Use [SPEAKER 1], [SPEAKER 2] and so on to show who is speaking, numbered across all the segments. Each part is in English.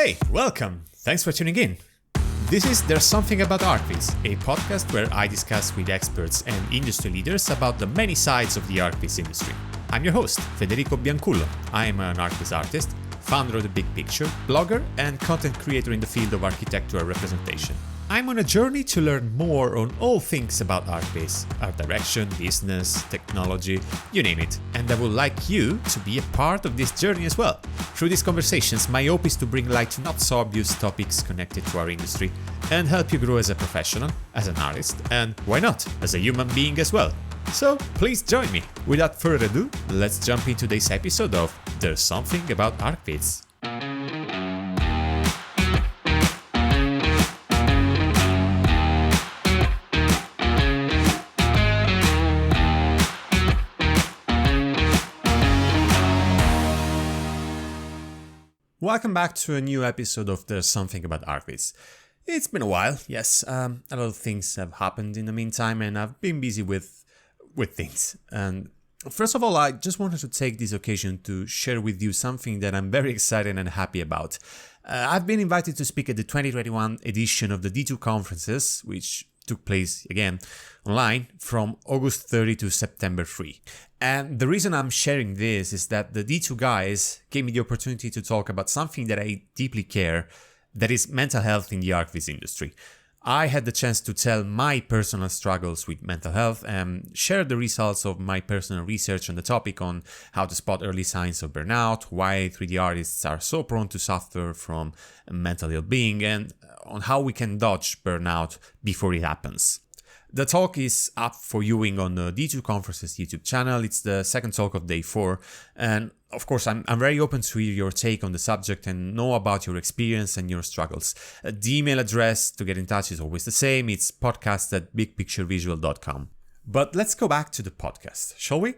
[SPEAKER 1] Hey, welcome! Thanks for tuning in. This is There's Something About Archviz, a podcast where I discuss with experts and industry leaders about the many sides of the Archviz industry. I'm your host, Federico Biancullo. I am an Archviz artist, founder of The Big Picture, blogger, and content creator in the field of architectural representation. I'm on a journey to learn more on all things about Archviz, art direction, business, technology, you name it. And I would like you to be a part of this journey as well. Through these conversations, my hope is to bring light to not so obvious topics connected to our industry and help you grow as a professional, as an artist, and why not, as a human being as well. So please join me. Without further ado, let's jump into today's episode of There's Something About Archviz. Welcome back to a new episode of There's Something About Archviz. It's been a while, yes. A lot of things have happened in the meantime, and I've been busy with things. And first of all, I just wanted to take this occasion to share with you something that I'm very excited and happy about. I've been invited to speak at the 2021 edition of the D2 conferences, which took place again online from August 30 to September 3. And the reason I'm sharing this is that the D2 guys gave me the opportunity to talk about something that I deeply care, that is mental health in the Archviz industry. I had the chance to tell my personal struggles with mental health and share the results of my personal research on the topic on how to spot early signs of burnout, why 3D artists are so prone to suffer from mental ill-being, and on how we can dodge burnout before it happens. The talk is up for viewing on the D2 Conferences YouTube channel. It's the second talk of day 4. And of course, I'm very open to hear your take on the subject and know about your experience and your struggles. The email address to get in touch is always the same. It's podcast@bigpicturevisual.com. But let's go back to the podcast, shall we?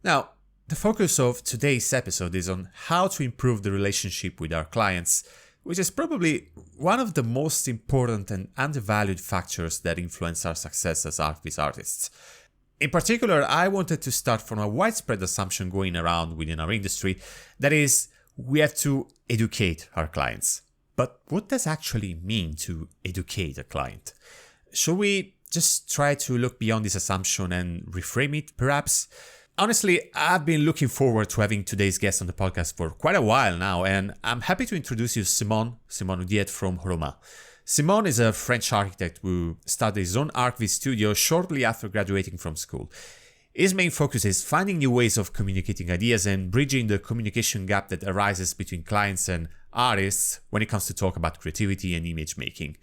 [SPEAKER 1] Now, the focus of today's episode is on how to improve the relationship with our clients, which is probably one of the most important and undervalued factors that influence our success as Archviz artists. In particular, I wanted to start from a widespread assumption going around within our industry, that is, we have to educate our clients. But what does actually mean to educate a client? Should we just try to look beyond this assumption and reframe it, perhaps? Honestly, I've been looking forward to having today's guest on the podcast for quite a while now, and I'm happy to introduce you Simon Oudiette from Roma. Simon is a French architect who started his own Archviz studio shortly after graduating from school. His main focus is finding new ways of communicating ideas and bridging the communication gap that arises between clients and artists when it comes to talk about creativity and image making.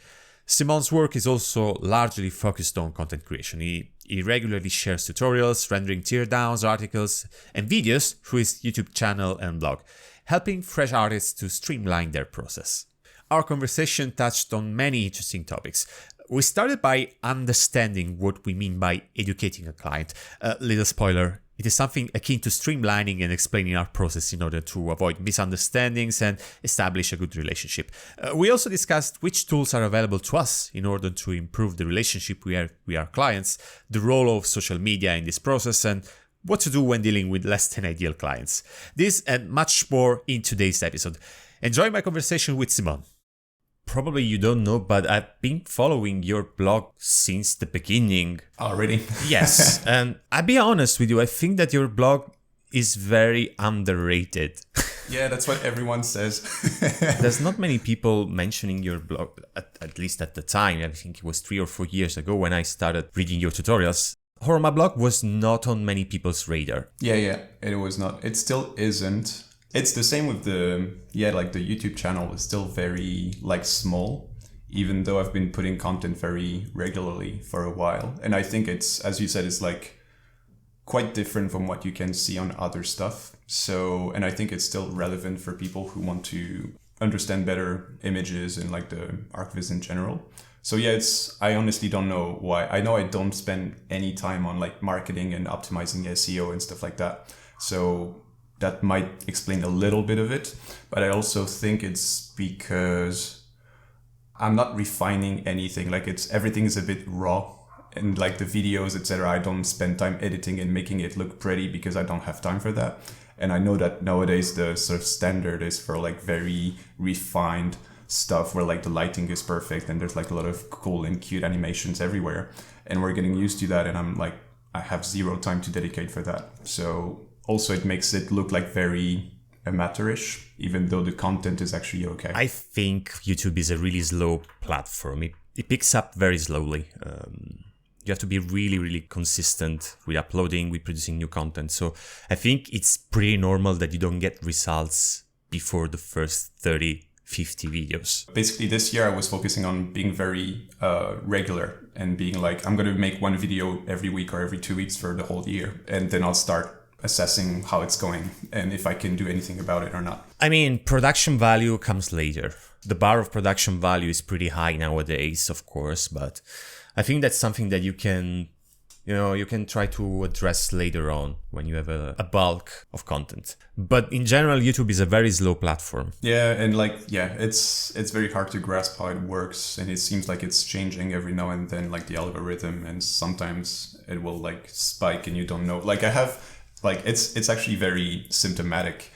[SPEAKER 1] Simon's work is also largely focused on content creation. He regularly shares tutorials, rendering teardowns, articles, and videos through his YouTube channel and blog, helping fresh artists to streamline their process. Our conversation touched on many interesting topics. We started by understanding what we mean by educating a client. Little spoiler, it is something akin to streamlining and explaining our process in order to avoid misunderstandings and establish a good relationship. We also discussed which tools are available to us in order to improve the relationship we have with our clients, the role of social media in this process, and what to do when dealing with less than ideal clients. This and much more in today's episode. Enjoy my conversation with Simon. Probably you don't know, but I've been following your blog since the beginning.
[SPEAKER 2] Already?
[SPEAKER 1] Yes, and I'll be honest with you, I think that your blog is very underrated.
[SPEAKER 2] Yeah, that's what everyone says.
[SPEAKER 1] There's not many people mentioning your blog, at least at the time. I think it was 3 or 4 years ago when I started reading your tutorials. Horror blog was not on many people's radar.
[SPEAKER 2] Yeah, it was not. It still isn't. It's the same with the YouTube channel is still very small, even though I've been putting content very regularly for a while. And I think it's, as you said, it's quite different from what you can see on other stuff. So, and I think it's still relevant for people who want to understand better images and the Archviz in general. So yeah, I honestly don't know why. I know I don't spend any time on marketing and optimizing SEO and stuff like that. So that might explain a little bit of it, but I also think it's because I'm not refining anything. Everything is a bit raw, and the videos, etc. I don't spend time editing and making it look pretty because I don't have time for that. And I know that nowadays the sort of standard is for like very refined stuff where like the lighting is perfect and there's like a lot of cool and cute animations everywhere. And we're getting used to that. And I'm like, I have zero time to dedicate for that. So also it makes it look like very amateurish, even though the content is actually okay.
[SPEAKER 1] I think YouTube is a really slow platform. It picks up very slowly. You have to be really, really consistent with uploading, with producing new content. So I think it's pretty normal that you don't get results before the first 30, 50 videos.
[SPEAKER 2] Basically, this year I was focusing on being very regular and being like, I'm going to make one video every week or every 2 weeks for the whole year. And then I'll start assessing how it's going and if I can do anything about it or not.
[SPEAKER 1] I mean, production value comes later. The bar of production value is pretty high nowadays, of course, but I think that's something that you can try to address later on when you have a bulk of content. But in general, YouTube is a very slow platform.
[SPEAKER 2] Yeah, and it's very hard to grasp how it works, and it seems like it's changing every now and then, like the algorithm, and sometimes it will like spike and you don't know. Like I have it's actually very symptomatic.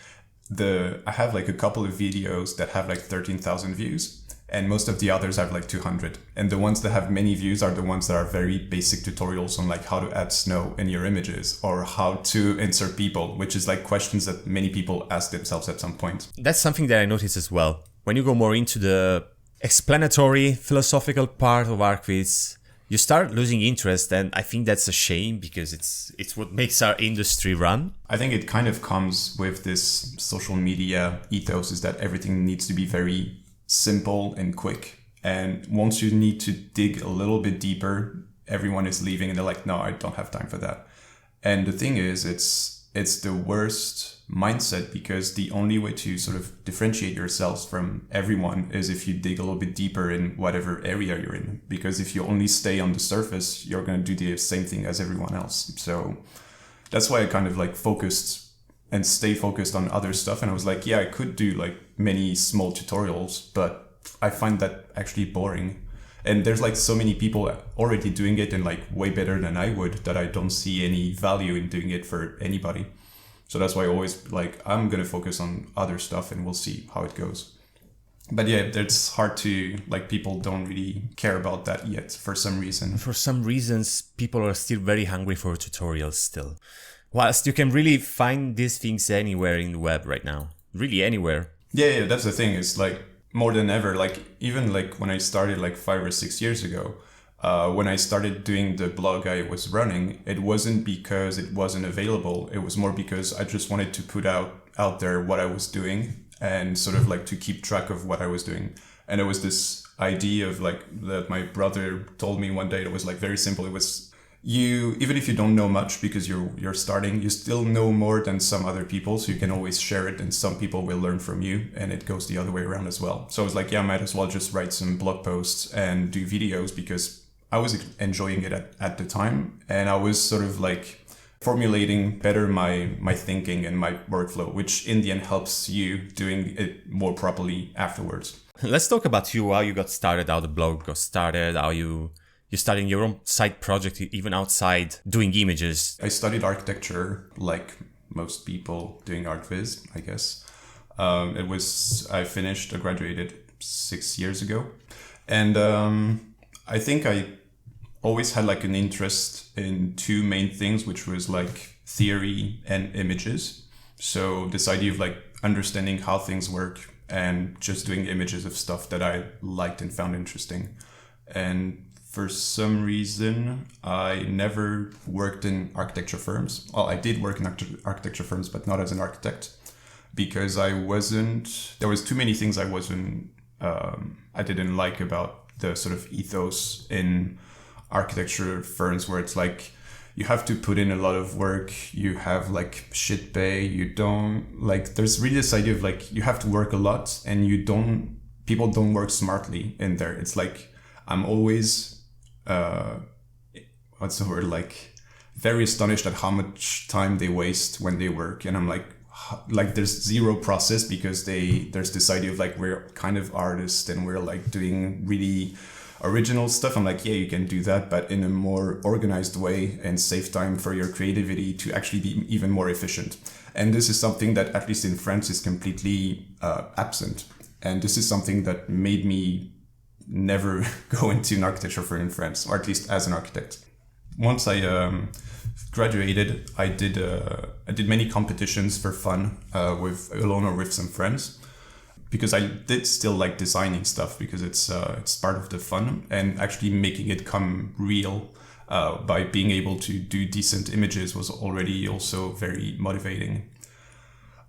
[SPEAKER 2] I have like a couple of videos that have like 13,000 views. And most of the others have like 200. And the ones that have many views are the ones that are very basic tutorials on like how to add snow in your images or how to insert people, which is like questions that many people ask themselves at some point.
[SPEAKER 1] That's something that I noticed as well. When you go more into the explanatory, philosophical part of Archviz, you start losing interest. And I think that's a shame because it's what makes our industry run.
[SPEAKER 2] I think it kind of comes with this social media ethos, is that everything needs to be very simple and quick. And once you need to dig a little bit deeper, everyone is leaving and they're like, no, I don't have time for that. And the thing is, it's the worst mindset, because the only way to sort of differentiate yourselves from everyone is if you dig a little bit deeper in whatever area you're in. Because if you only stay on the surface, you're going to do the same thing as everyone else. So that's why I kind of like stay focused on other stuff. And I was like, yeah, I could do like many small tutorials, but I find that actually boring. And there's like so many people already doing it and like way better than I would, that I don't see any value in doing it for anybody. So that's why I always like, I'm going to focus on other stuff and we'll see how it goes. But yeah, it's hard to, like, people don't really care about that yet for some reason.
[SPEAKER 1] For some reasons, people are still very hungry for tutorials still. Whilst you can really find these things anywhere in the web right now. Really anywhere.
[SPEAKER 2] Yeah, that's the thing. It's like more than ever, like even like when I started like 5 or 6 years ago, when I started doing the blog I was running, it wasn't because it wasn't available. It was more because I just wanted to put out there what I was doing and sort of like to keep track of what I was doing. And it was this idea of like that my brother told me one day. It was like very simple. It was, even if you don't know much because you're starting, you still know more than some other people, so you can always share it and some people will learn from you, and it goes the other way around as well. So I was like, yeah, I might as well just write some blog posts and do videos, because I was enjoying it at the time, and I was sort of like formulating better my thinking and my workflow, which in the end helps you doing it more properly afterwards.
[SPEAKER 1] Let's talk about you, how you got started, how the blog got started, how you're starting your own side project, even outside doing images.
[SPEAKER 2] I studied architecture like most people doing Archviz, I guess. I graduated 6 years ago. And I think I always had like an interest in two main things, which was like theory and images. So this idea of like understanding how things work and just doing images of stuff that I liked and found interesting. And for some reason, I never worked in architecture firms. Well, I did work in architecture firms, but not as an architect, because there was too many things I didn't like about the sort of ethos in architecture firms, where it's like, you have to put in a lot of work, you have like shit pay, there's really this idea of like, you have to work a lot and people don't work smartly in there. It's like, I'm always, very astonished at how much time they waste when they work. And I'm like there's zero process, because there's this idea of like, we're kind of artists and we're like doing really original stuff. I'm like, yeah, you can do that, but in a more organized way and save time for your creativity to actually be even more efficient. And this is something that, at least in France, is completely absent. And this is something that made me never go into an architecture firm in France, or at least as an architect. Once I graduated, I did many competitions for fun, alone or with some friends, because I did still like designing stuff, because it's part of the fun, and actually making it come real by being able to do decent images was already also very motivating.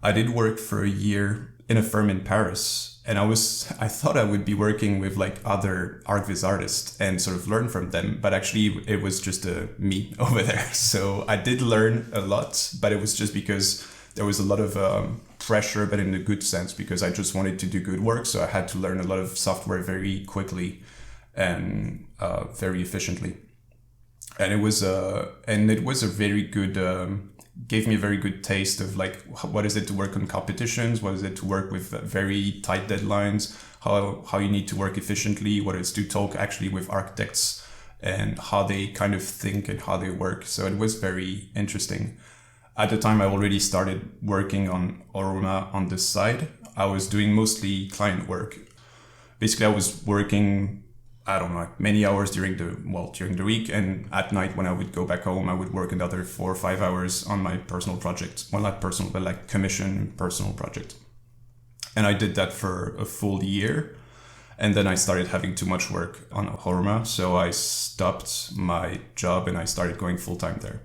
[SPEAKER 2] I did work for a year in a firm in Paris, and I thought I would be working with like other Archviz artists and sort of learn from them, but actually it was just me over there. So I did learn a lot, but it was just because there was a lot of pressure, but in a good sense, because I just wanted to do good work. So I had to learn a lot of software very quickly and very efficiently. And it was a very good, gave me a very good taste of like, what is it to work on competitions? What is it to work with very tight deadlines? How you need to work efficiently? What is to talk actually with architects and how they kind of think and how they work. So it was very interesting. At the time, I already started working on Aroma on the side. I was doing mostly client work. Basically, I was working, I don't know, many hours during the week, and at night when I would go back home, I would work another 4 or 5 hours on my personal project. Well, not personal, but like commission personal project. And I did that for a full year. And then I started having too much work on Aroma, so I stopped my job and I started going full-time there.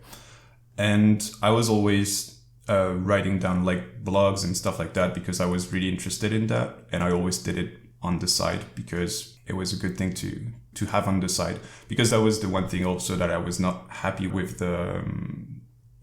[SPEAKER 2] And I was always writing down like blogs and stuff like that because I was really interested in that. And I always did it on the side because it was a good thing to have on the side. Because that was the one thing also that I was not happy with the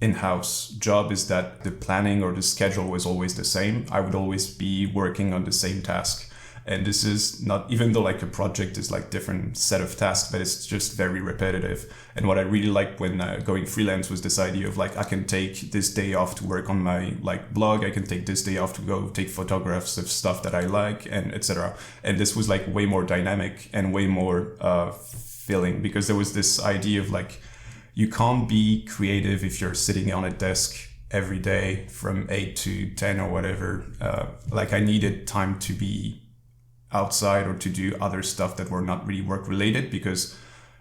[SPEAKER 2] in-house job, is that the planning or the schedule was always the same. I would always be working on the same task. And this is not, even though like a project is like different set of tasks, but it's just very repetitive. And what I really liked when going freelance was this idea of like, I can take this day off to work on my like blog. I can take this day off to go take photographs of stuff that I like, and etc. And this was like way more dynamic and way more filling, because there was this idea of like, you can't be creative if you're sitting on a desk every day from 8 to 10 or whatever. Like I needed time to be outside or to do other stuff that were not really work related, because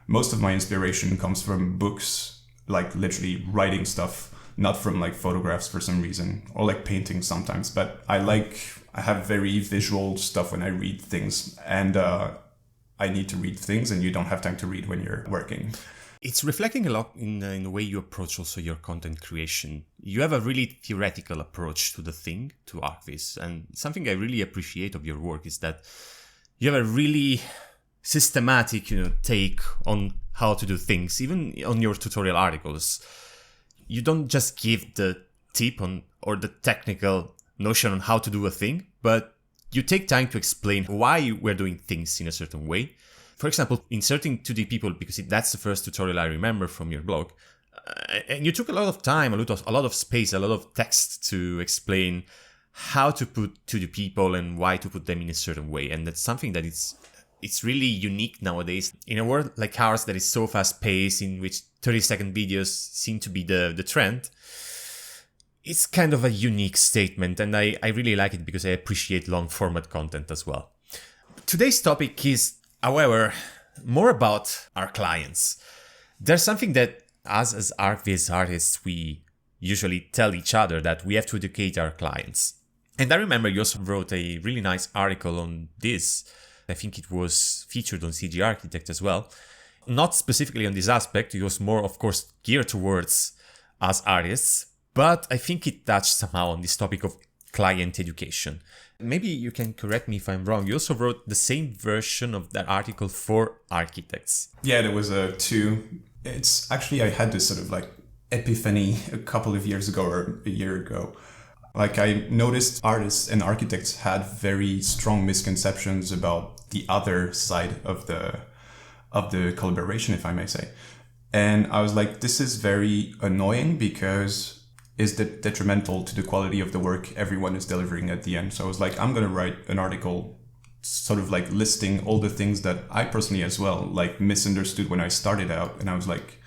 [SPEAKER 2] most of my inspiration comes from books, like literally writing stuff, not from like photographs for some reason, or like painting sometimes. But I have very visual stuff when I read things, and I need to read things, and you don't have time to read when you're working.
[SPEAKER 1] It's reflecting a lot in the way you approach also your content creation. You have a really theoretical approach to the thing, to Archviz. And something I really appreciate of your work is that you have a really systematic, take on how to do things, even on your tutorial articles. You don't just give the tip on or the technical notion on how to do a thing, but you take time to explain why we're doing things in a certain way. For example, inserting 2D people, because that's the first tutorial I remember from your blog. And you took a lot of time, a lot of space, a lot of text to explain how to put 2D people and why to put them in a certain way. And that's something that it's really unique nowadays. In a world like ours that is so fast-paced, in which 30-second videos seem to be the trend, it's kind of a unique statement. And I really like it because I appreciate long-format content as well. Today's topic is, however, more about our clients. There's something that us as Archviz artists, we usually tell each other, that we have to educate our clients. And I remember you also wrote a really nice article on this. I think it was featured on CG Architect as well. Not specifically on this aspect, it was more, of course, geared towards us artists, but I think it touched somehow on this topic of client education. Maybe you can correct me if I'm wrong. You also wrote the same version of that article for architects.
[SPEAKER 2] Yeah, there was two. It's actually, I had this sort of like epiphany a couple of years ago or a year ago. Like I noticed artists and architects had very strong misconceptions about the other side of the collaboration, if I may say. And I was like, this is very annoying because is detrimental to the quality of the work everyone is delivering at the end. So I was like, I'm going to write an article sort of like listing all the things that I personally as well like misunderstood when I started out. And I was like,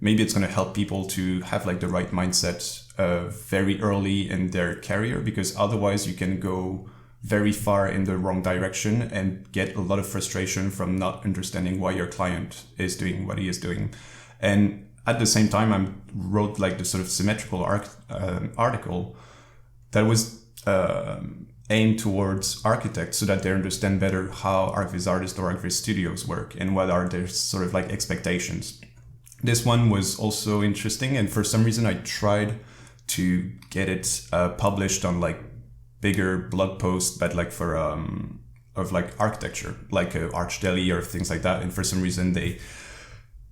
[SPEAKER 2] maybe it's going to help people to have like the right mindset very early in their career, because otherwise you can go very far in the wrong direction and get a lot of frustration from not understanding why your client is doing what he is doing. And at the same time, I wrote like the sort of symmetrical article that was aimed towards architects so that they understand better how Archviz artists or Archviz studios work and what are their sort of like expectations. This one was also interesting, and for some reason I tried to get it published on like bigger blog posts, but like for of like architecture, like ArchDeli or things like that. And for some reason they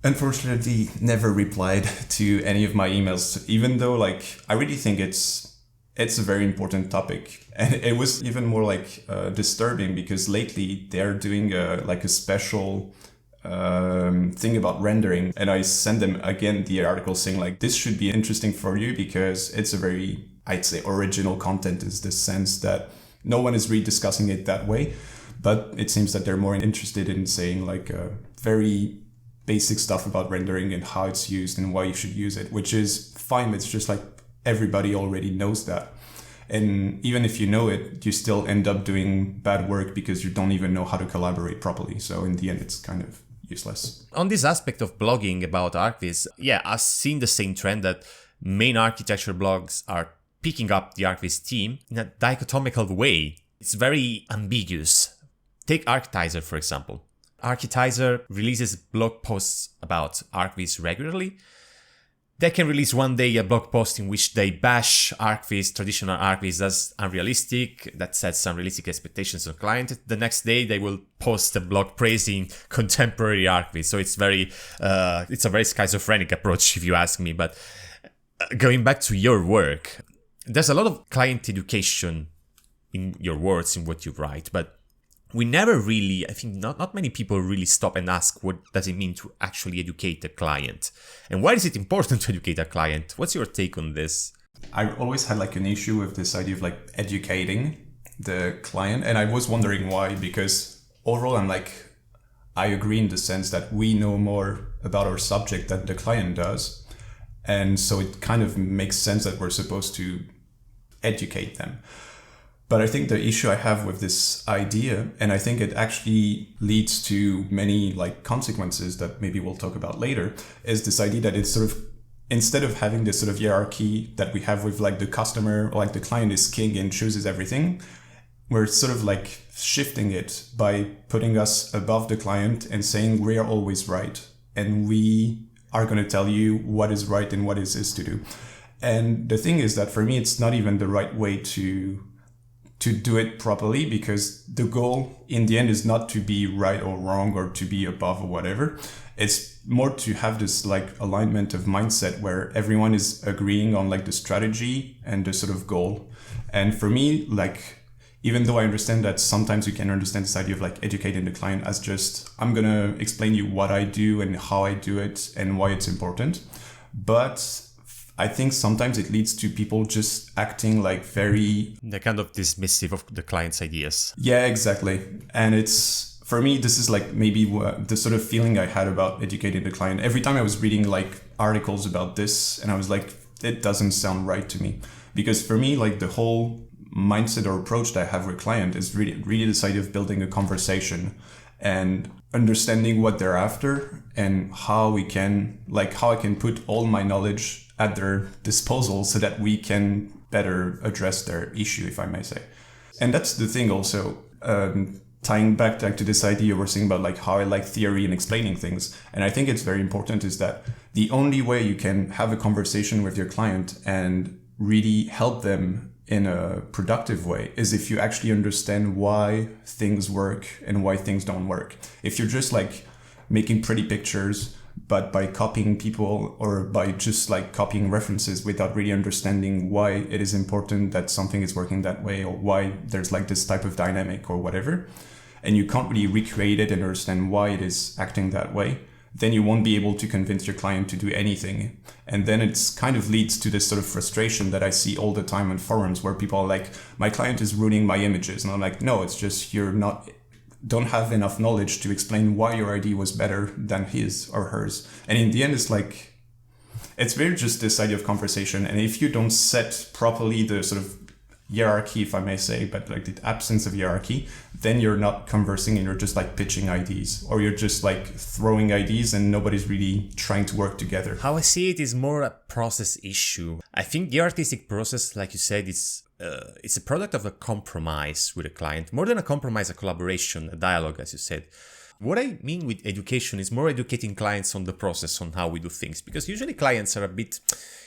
[SPEAKER 2] unfortunately never replied to any of my emails, even though like I really think it's a very important topic. And it was even more like disturbing because lately they're doing like a special thing about rendering, and I sent them again the article saying like, this should be interesting for you because it's a very, I'd say, original content, is the sense that no one is really discussing it that way, but it seems that they're more interested in saying like very basic stuff about rendering and how it's used and why you should use it, which is fine. It's just like everybody already knows that. And even if you know it, you still end up doing bad work because you don't even know how to collaborate properly. So in the end, it's kind of useless.
[SPEAKER 1] On this aspect of blogging about Archviz, yeah, I've seen the same trend that main architecture blogs are picking up the Archviz team in a dichotomical way. It's very ambiguous. Take Architizer, for example. Architizer releases blog posts about Archviz regularly. They can release one day a blog post in which they bash Archviz, traditional Archviz, as unrealistic, that sets unrealistic expectations on client. The next day they will post a blog praising contemporary Archviz. So it's a very schizophrenic approach if you ask me. But going back to your work, there's a lot of client education in your words, in what you write, but we never really, I think not many people really stop and ask, what does it mean to actually educate the client? And why is it important to educate a client? What's your take on this?
[SPEAKER 2] I always had like an issue with this idea of like educating the client. And I was wondering why, because overall I agree in the sense that we know more about our subject than the client does. And so it kind of makes sense that we're supposed to educate them. But I think the issue I have with this idea, and I think it actually leads to many like consequences that maybe we'll talk about later, is this idea that it's sort of, instead of having this sort of hierarchy that we have with like the customer, or like the client is king and chooses everything, we're sort of like shifting it by putting us above the client and saying we are always right. And we are going to tell you what is right and what is to do. And the thing is that for me, it's not even the right way to do it properly, because the goal in the end is not to be right or wrong or to be above or whatever. It's more to have this like alignment of mindset where everyone is agreeing on like the strategy and the sort of goal. And for me, like, even though I understand that sometimes you can understand this idea of like educating the client as just, I'm going to explain you what I do and how I do it and why it's important. But I think sometimes it leads to people just acting like they're
[SPEAKER 1] kind of dismissive of the client's ideas.
[SPEAKER 2] Yeah, exactly. And it's, for me, this is like maybe the sort of feeling I had about educating the client. Every time I was reading like articles about this, and I was like, it doesn't sound right to me. Because for me, like the whole mindset or approach that I have with client is really this idea of building a conversation and understanding what they're after and how I can put all my knowledge at their disposal so that we can better address their issue, if I may say. And that's the thing also, tying back to this idea we're saying about like how I like theory and explaining things. And I think it's very important is that the only way you can have a conversation with your client and really help them in a productive way is if you actually understand why things work and why things don't work. If you're just like making pretty pictures, but by copying people or by just like copying references without really understanding why it is important that something is working that way or why there's like this type of dynamic or whatever, and you can't really recreate it and understand why it is acting that way, then you won't be able to convince your client to do anything. And then it's kind of leads to this sort of frustration that I see all the time on forums where people are like, my client is ruining my images. And I'm like, no, it's just don't have enough knowledge to explain why your idea was better than his or hers. And in the end, it's like, it's very just this idea of conversation. And if you don't set properly the sort of hierarchy, if I may say, but like the absence of hierarchy, then you're not conversing and you're just like pitching ideas, or you're just like throwing ideas and nobody's really trying to work together.
[SPEAKER 1] How I see it is more a process issue. I think the artistic process, like you said, it's a product of a compromise with a client, more than a compromise, a collaboration, a dialogue, as you said. What I mean with education is more educating clients on the process, on how we do things, because usually clients are a bit,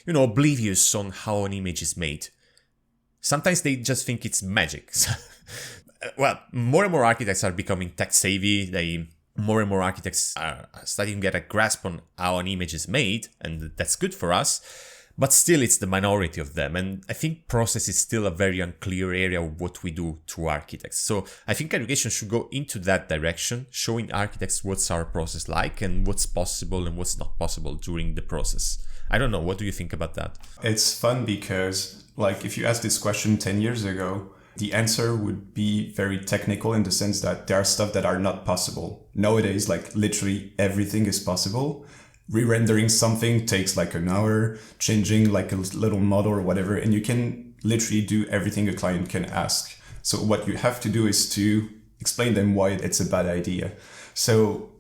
[SPEAKER 1] oblivious on how an image is made. Sometimes they just think it's magic. Well, more and more architects are becoming tech savvy. More and more architects are starting to get a grasp on how an image is made, and that's good for us. But still, it's the minority of them. And I think process is still a very unclear area of what we do to architects. So I think education should go into that direction, showing architects what's our process like and what's possible and what's not possible during the process. I don't know. What do you think about that?
[SPEAKER 2] It's fun because, like, if you asked this question 10 years ago, the answer would be very technical in the sense that there are stuff that are not possible. Nowadays, like, literally everything is possible. Re-rendering something takes like an hour, changing like a little model or whatever, and you can literally do everything a client can ask. So what you have to do is to explain them why it's a bad idea. So,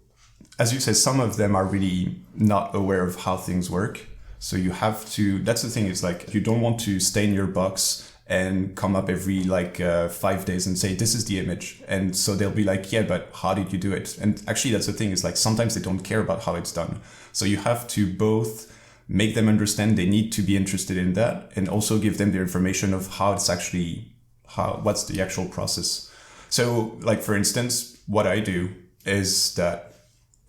[SPEAKER 2] as you said, some of them are really not aware of how things work. So you have to, that's the thing, is like, you don't want to stay in your box and come up every 5 days and say, this is the image. And so they'll be like, yeah, but how did you do it? And actually that's the thing, is like, sometimes they don't care about how it's done. So you have to both make them understand they need to be interested in that, and also give them the information of how it's actually, what's the actual process. So like, for instance, what I do is that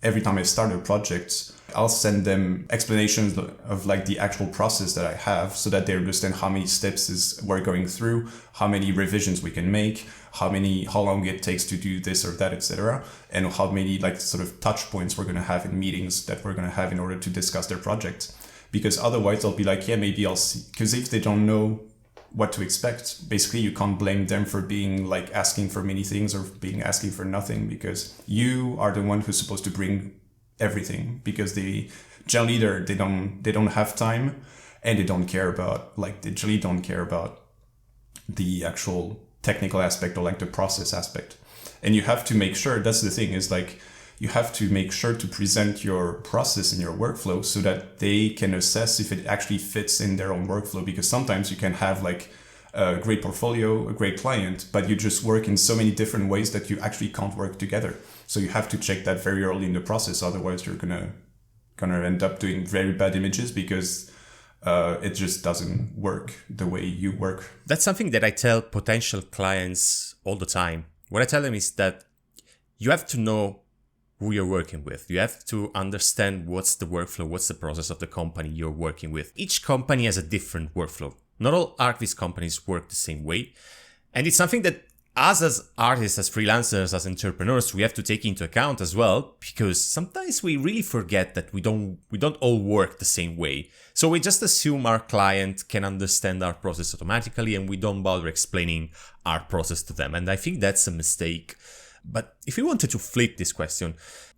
[SPEAKER 2] every time I start a project, I'll send them explanations of like the actual process that I have, so that they understand how many steps we're going through, how many revisions we can make, how long it takes to do this or that, etc. And how many like sort of touch points we're going to have in meetings that we're going to have in order to discuss their project. Because otherwise they'll be like, yeah, maybe I'll see. Because if they don't know what to expect, basically you can't blame them for being like asking for many things or asking for nothing, because you are the one who's supposed to bring everything, because they generally they don't have time, and they don't care about the actual technical aspect or like the process aspect. And you have to make sure, that's the thing, is like, you have to make sure to present your process and your workflow so that they can assess if it actually fits in their own workflow. Because sometimes you can have like a great portfolio, a great client, but you just work in so many different ways that you actually can't work together. So you have to check that very early in the process. Otherwise you're gonna end up doing very bad images, because it just doesn't work the way you work.
[SPEAKER 1] That's something that I tell potential clients all the time. What I tell them is that you have to know who you're working with. You have to understand what's the workflow, what's the process of the company you're working with. Each company has a different workflow. Not all Archviz companies work the same way. And it's something that us as artists, as freelancers, as entrepreneurs, we have to take into account as well, because sometimes we really forget that we don't all work the same way. So we just assume our client can understand our process automatically, and we don't bother explaining our process to them. And I think that's a mistake. But if we wanted to flip this question,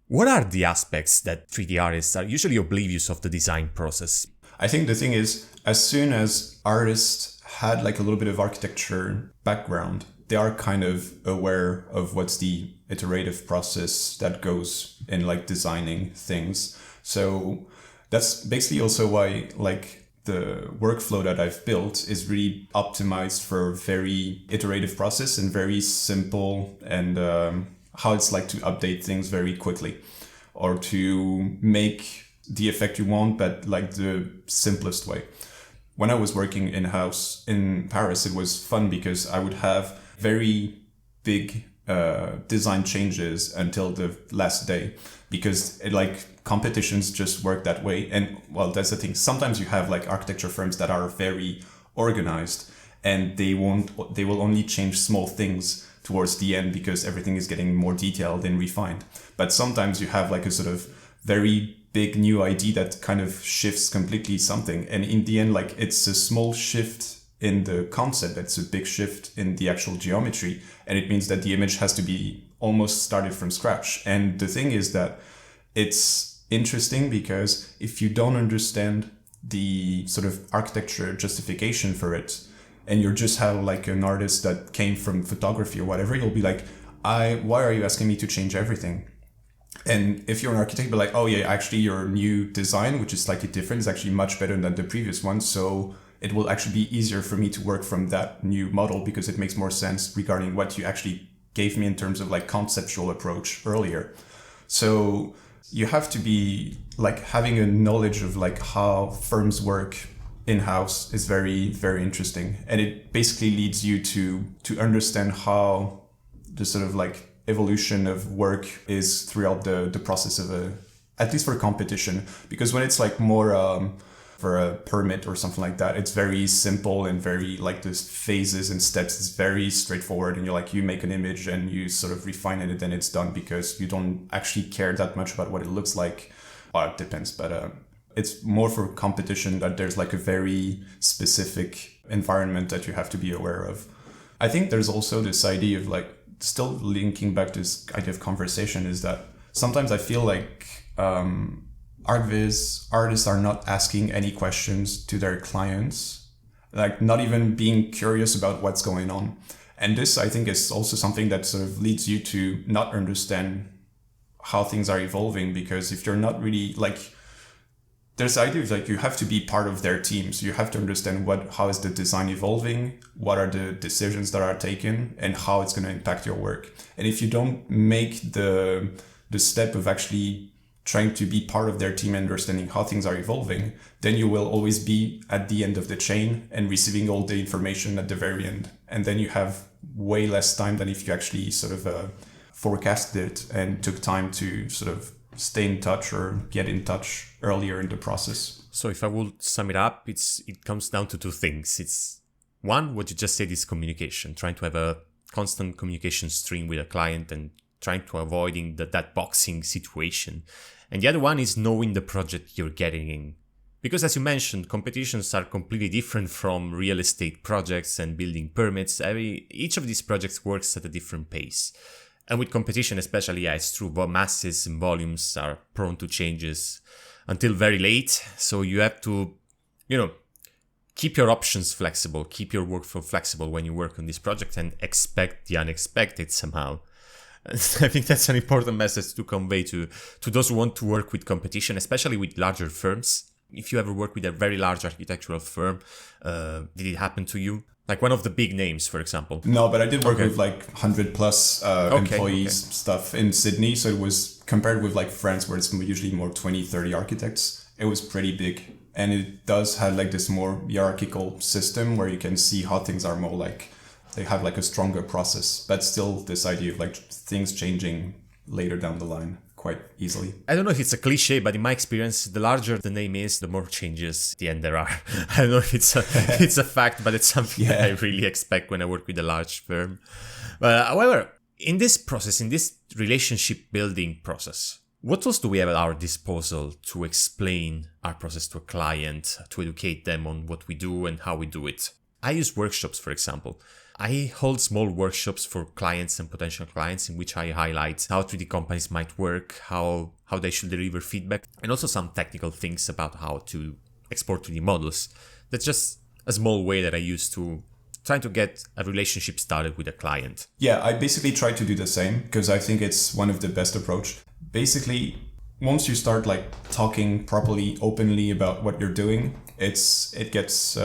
[SPEAKER 1] what are the aspects that 3D artists are usually oblivious of the design process?
[SPEAKER 2] I think the thing is, as soon as artists had like a little bit of architecture background, they are kind of aware of what's the iterative process that goes in like designing things. So that's basically also why like the workflow that I've built is really optimized for very iterative process and very simple, and how it's like to update things very quickly, or to make the effect you want, but like the simplest way. When I was working in-house in Paris, it was fun because I would have very big design changes until the last day, because competitions just work that way. And well, that's the thing. Sometimes you have like architecture firms that are very organized, and they will only change small things towards the end because everything is getting more detailed and refined. But sometimes you have like a sort of very big new idea that kind of shifts completely something. And in the end, like, it's a small shift in the concept, it's a big shift in the actual geometry. And it means that the image has to be almost started from scratch. And the thing is that it's interesting because if you don't understand the sort of architecture justification for it, and you're just have like an artist that came from photography or whatever, you'll be like, why are you asking me to change everything? And if you're an architect, be like, oh yeah, actually your new design, which is slightly different, is actually much better than the previous one. So it will actually be easier for me to work from that new model because it makes more sense regarding what you actually gave me in terms of like conceptual approach earlier. So you have to be like having a knowledge of like how firms work in-house is very, very interesting. And it basically leads you to understand how the sort of like evolution of work is throughout the process of at least for competition. Because when it's like more for a permit or something like that, it's very simple and very like the phases and steps is very straightforward, and you make an image and you sort of refine it and then it's done because you don't actually care that much about what it looks like. Well, it depends, but it's more for competition that there's like a very specific environment that you have to be aware of. I think there's also this idea of like, still linking back to this idea of conversation, is that sometimes I feel like Archviz artists are not asking any questions to their clients, like not even being curious about what's going on. And this, I think, is also something that sort of leads you to not understand how things are evolving, because if you're not really like, there's the idea of like you have to be part of their team. So you have to understand how is the design evolving, what are the decisions that are taken, and how it's going to impact your work. And if you don't make the step of actually trying to be part of their team and understanding how things are evolving, then you will always be at the end of the chain and receiving all the information at the very end. And then you have way less time than if you actually sort of forecasted it and took time to sort of stay in touch or get in touch earlier in the process.
[SPEAKER 1] So if I would sum it up, it comes down to two things. It's one, what you just said is communication, trying to have a constant communication stream with a client and trying to avoiding that boxing situation. And the other one is knowing the project you're getting in. Because as you mentioned, competitions are completely different from real estate projects and building permits. Each of these projects works at a different pace. And with competition especially, yeah, it's true, but masses and volumes are prone to changes until very late. So you have to, keep your options flexible, keep your workflow flexible when you work on this project and expect the unexpected somehow. I think that's an important message to convey to those who want to work with competition, especially with larger firms. If you ever work with a very large architectural firm, did it happen to you? Like one of the big names, for example.
[SPEAKER 2] No, but I did work with like 100 plus employees stuff in Sydney. So it was compared with like France, where it's usually more 20, 30 architects. It was pretty big. And it does have like this more hierarchical system where you can see how things are more like, they have like a stronger process, but still this idea of like things changing later down the line quite easily.
[SPEAKER 1] I don't know if it's a cliche, but in my experience, the larger the name is, the more changes at the end there are. I don't know if it's a fact, but it's something that I really expect when I work with a large firm. However, in this process, in this relationship building process, what tools do we have at our disposal to explain our process to a client, to educate them on what we do and how we do it? I use workshops, for example. I hold small workshops for clients and potential clients in which I highlight how 3D companies might work, how they should deliver feedback, and also some technical things about how to export 3D models. That's just a small way that I use to try to get a relationship started with a client.
[SPEAKER 2] Yeah, I basically try to do the same because I think it's one of the best approach. Basically, once you start like talking properly, openly about what you're doing, it gets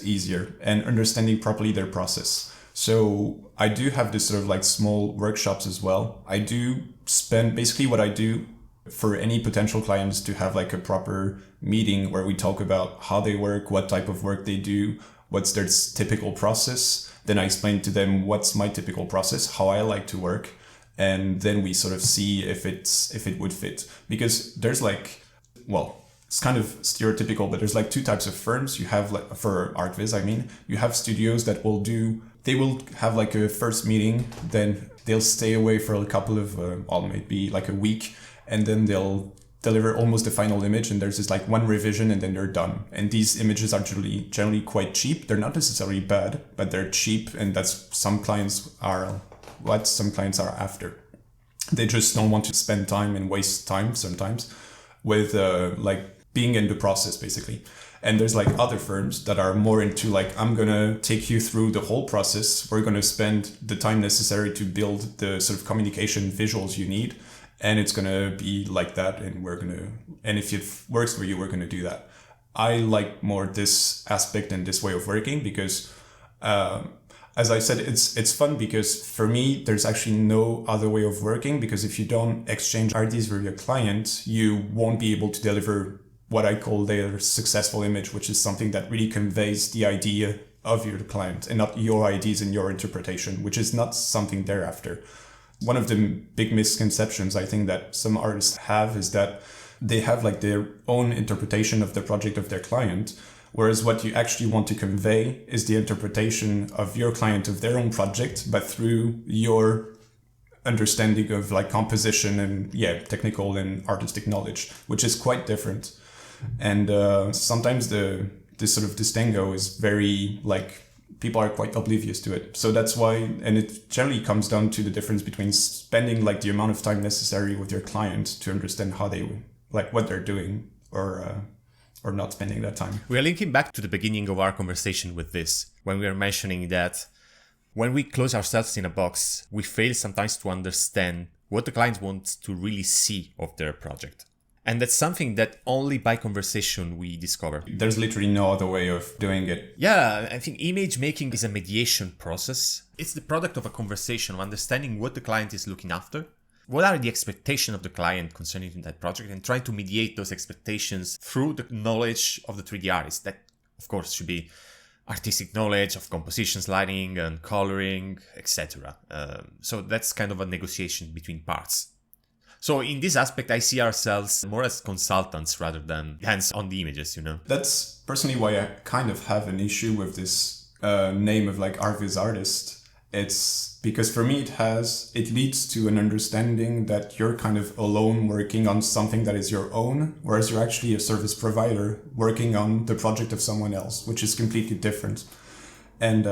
[SPEAKER 2] easier, and understanding properly their process. So I do have this sort of like small workshops as well. I do spend basically what I do for any potential clients to have like a proper meeting where we talk about how they work, what type of work they do, what's their typical process. Then I explain to them what's my typical process, how I like to work. And then we sort of see if it would fit, because there's like, well, it's kind of stereotypical, but there's like two types of firms. You have like, for Archviz, you have studios that they will have like a first meeting, then they'll stay away for a couple of, maybe like a week, and then they'll deliver almost the final image, and there's just like one revision and then they're done. And these images are generally quite cheap. They're not necessarily bad, but they're cheap, and that's some clients are after. They just don't want to spend time and waste time sometimes with like being in the process, basically. And there's like other firms that are more into like, I'm going to take you through the whole process. We're going to spend the time necessary to build the sort of communication visuals you need. And it's going to be like that. And if it works for you, we're going to do that. I like more this aspect and this way of working because, as I said, it's fun because for me, there's actually no other way of working, because if you don't exchange ideas with your client, you won't be able to deliver what I call their successful image, which is something that really conveys the idea of your client and not your ideas and your interpretation, which is not something they're after. One of the big misconceptions I think that some artists have is that they have like their own interpretation of the project of their client, whereas what you actually want to convey is the interpretation of your client of their own project, but through your understanding of like composition and technical and artistic knowledge, which is quite different. And sometimes this sort of distingo is very like, people are quite oblivious to it. So that's why, and it generally comes down to the difference between spending like the amount of time necessary with your client to understand how they, like what they're doing, or not spending that time.
[SPEAKER 1] We are linking back to the beginning of our conversation with this, when we were mentioning that when we close ourselves in a box, we fail sometimes to understand what the client wants to really see of their project. And that's something that only by conversation we discover.
[SPEAKER 2] There's literally no other way of doing it.
[SPEAKER 1] Yeah, I think image making is a mediation process. It's the product of a conversation, of understanding what the client is looking after. What are the expectations of the client concerning that project, and trying to mediate those expectations through the knowledge of the 3D artist. That, of course, should be artistic knowledge of compositions, lighting and coloring, etc. So that's kind of a negotiation between parts. So in this aspect, I see ourselves more as consultants rather than hands on the images, you know.
[SPEAKER 2] That's personally why I kind of have an issue with this name of like Archviz artist. It's because for me it leads to an understanding that you're kind of alone working on something that is your own, whereas you're actually a service provider working on the project of someone else, which is completely different. And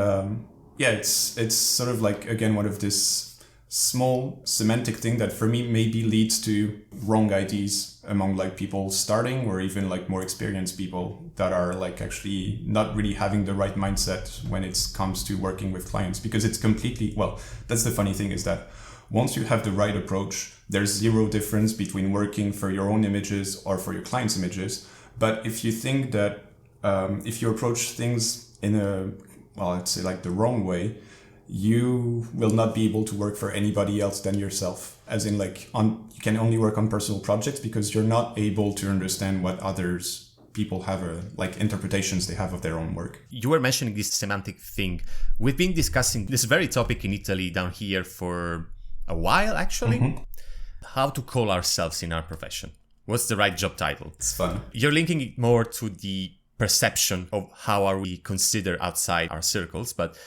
[SPEAKER 2] it's sort of like, again, one of this small semantic thing that for me maybe leads to wrong ideas among like people starting, or even like more experienced people that are like actually not really having the right mindset when it comes to working with clients. Because it's completely, well, that's the funny thing, is that once you have the right approach, there's zero difference between working for your own images or for your client's images. But if you think that if you approach things in a, well, let's say like the wrong way, you will not be able to work for anybody else than yourself. As in like you can only work on personal projects because you're not able to understand what others people have like interpretations they have of their own work.
[SPEAKER 1] You were mentioning this semantic thing. We've been discussing this very topic in Italy down here for a while, actually. Mm-hmm. How to call ourselves in our profession. What's the right job title?
[SPEAKER 2] It's fun.
[SPEAKER 1] You're linking it more to the perception of how are we considered outside our circles, but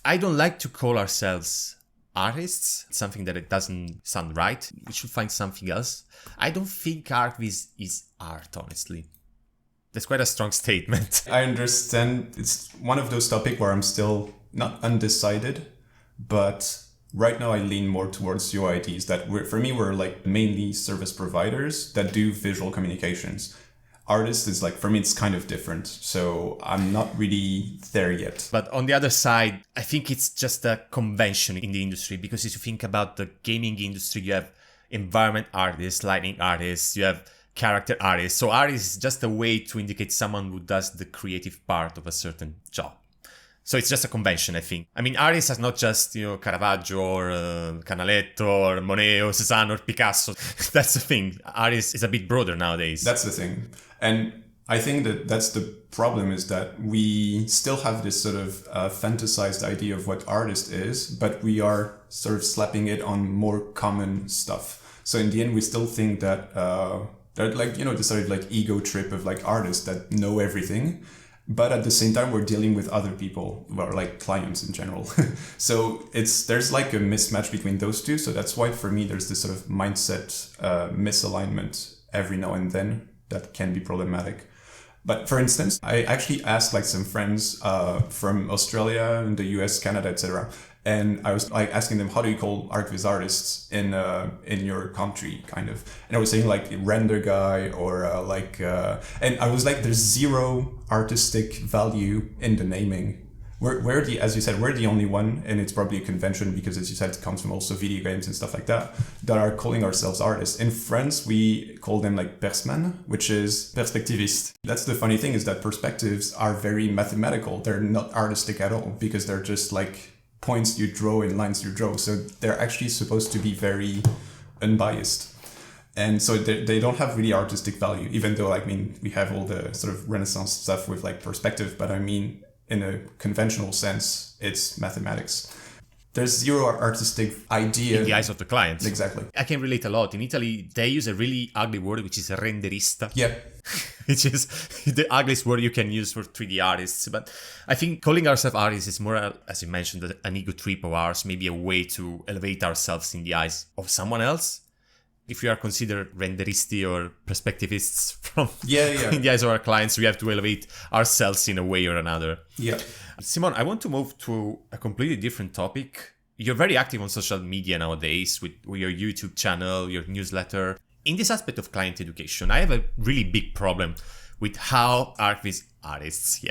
[SPEAKER 1] I don't like to call ourselves artists. It's something that it doesn't sound right. We should find something else. I don't think Archviz is art, honestly. That's quite a strong statement.
[SPEAKER 2] I understand. It's one of those topics where I'm still not undecided, but right now I lean more towards UIDs that we're like mainly service providers that do visual communications. Artist is like, for me, it's kind of different. So I'm not really there yet.
[SPEAKER 1] But on the other side, I think it's just a convention in the industry, because if you think about the gaming industry, you have environment artists, lighting artists, you have character artists. So artist is just a way to indicate someone who does the creative part of a certain job. So it's just a convention, I think. I mean, artists are not just, Caravaggio or Canaletto or Monet or Cézanne or Picasso. That's the thing. Artist is a bit broader nowadays.
[SPEAKER 2] That's the thing. And I think that's the problem, is that we still have this sort of fantasized idea of what artist is, but we are sort of slapping it on more common stuff. So in the end, we still think that, like, the sort of like ego trip of like artists that know everything. But at the same time, we're dealing with other people, or like clients in general. So there's like a mismatch between those two. So that's why for me, there's this sort of mindset misalignment every now and then that can be problematic. But for instance, I actually asked like some friends from Australia and the US, Canada, etc. And I was like asking them, how do you call Archviz artists in your country, kind of? And I was saying like render guy or and I was like, there's zero artistic value in the naming. As you said, we're the only one, and it's probably a convention because, as you said, it comes from also video games and stuff like that are calling ourselves artists. In France, we call them like persman, which is perspectivist. That's the funny thing, is that perspectives are very mathematical. They're not artistic at all because they're just like points you draw and lines you draw. So they're actually supposed to be very unbiased. And so they don't have really artistic value, even though, I mean, we have all the sort of Renaissance stuff with like perspective, but I mean, in a conventional sense, it's mathematics. There's zero artistic idea.
[SPEAKER 1] In the eyes of the clients.
[SPEAKER 2] Exactly.
[SPEAKER 1] I can relate a lot. In Italy, they use a really ugly word, which is renderista.
[SPEAKER 2] Yeah.
[SPEAKER 1] Which is the ugliest word you can use for 3D artists. But I think calling ourselves artists is more, as you mentioned, an ego trip of ours, maybe a way to elevate ourselves in the eyes of someone else. If we are considered renderisti or perspectivists in the eyes of our clients, we have to elevate ourselves in a way or another.
[SPEAKER 2] Yeah.
[SPEAKER 1] Simon, I want to move to a completely different topic. You're very active on social media nowadays with your YouTube channel, your newsletter. In this aspect of client education, I have a really big problem with how Archviz artists,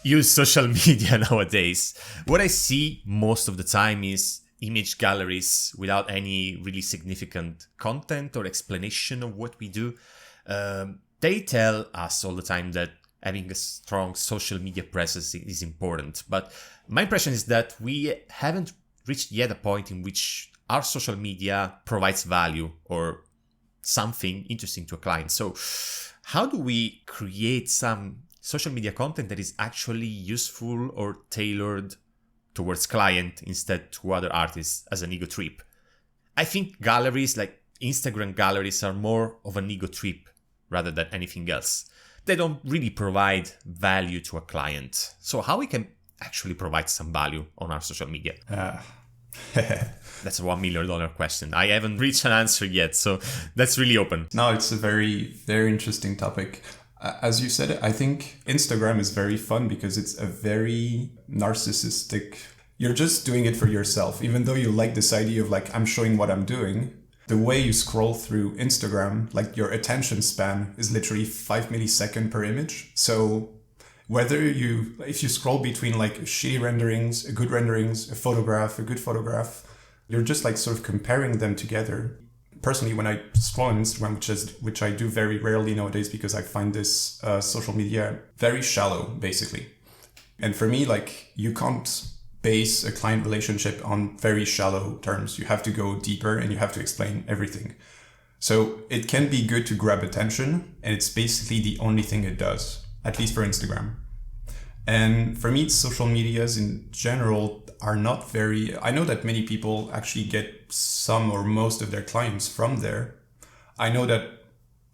[SPEAKER 1] use social media nowadays. What I see most of the time is image galleries without any really significant content or explanation of what we do. They tell us all the time that having a strong social media presence is important. But my impression is that we haven't reached yet a point in which our social media provides value or something interesting to a client. So how do we create some social media content that is actually useful or tailored towards client instead to other artists as an ego trip? I think galleries like Instagram galleries are more of an ego trip rather than anything else. They don't really provide value to a client. So how we can actually provide some value on our social media? That's a $1 million question. I haven't reached an answer yet, so that's really open.
[SPEAKER 2] No, it's a very, very interesting topic. As you said, I think Instagram is very fun because it's a very narcissistic. You're just doing it for yourself. Even though you like this idea of like, I'm showing what I'm doing, the way you scroll through Instagram, like your attention span is literally 5 milliseconds per image. So if you scroll between like shitty renderings, a good renderings, a good photograph, you're just like sort of comparing them together. Personally, when I scroll on Instagram, which I do very rarely nowadays because I find this social media very shallow, basically. And for me, like, you can't base a client relationship on very shallow terms. You have to go deeper and you have to explain everything. So it can be good to grab attention, and it's basically the only thing it does, at least for Instagram. And for me, social medias in general are not very... I know that many people actually get some or most of their clients from there. I know that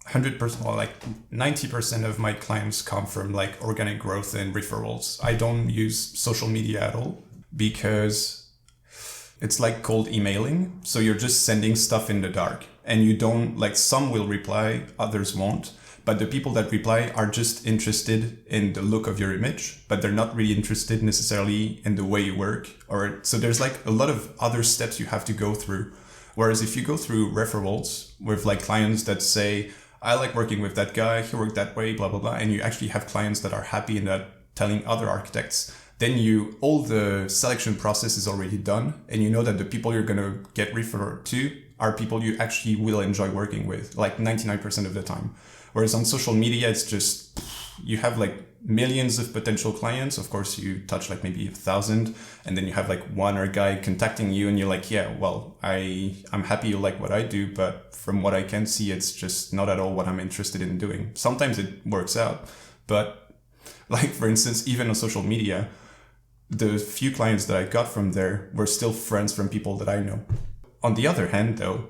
[SPEAKER 2] 100% or like 90% of my clients come from like organic growth and referrals. I don't use social media at all because it's like cold emailing. So you're just sending stuff in the dark, and you don't, like, some will reply, others won't. But the people that reply are just interested in the look of your image, but they're not really interested necessarily in the way you work. So there's like a lot of other steps you have to go through. Whereas if you go through referrals with like clients that say, I like working with that guy, he worked that way, blah, blah, blah. And you actually have clients that are happy in that, telling other architects, then all the selection process is already done. And you know that the people you're going to get referred to are people you actually will enjoy working with, like 99% of the time. Whereas on social media, it's just, you have like millions of potential clients. Of course, you touch like maybe 1,000, and then you have like one or guy contacting you and you're like, yeah, well, I'm happy you like what I do, but from what I can see, it's just not at all what I'm interested in doing. Sometimes it works out, but like, for instance, even on social media, the few clients that I got from there were still friends from people that I know. On the other hand, though,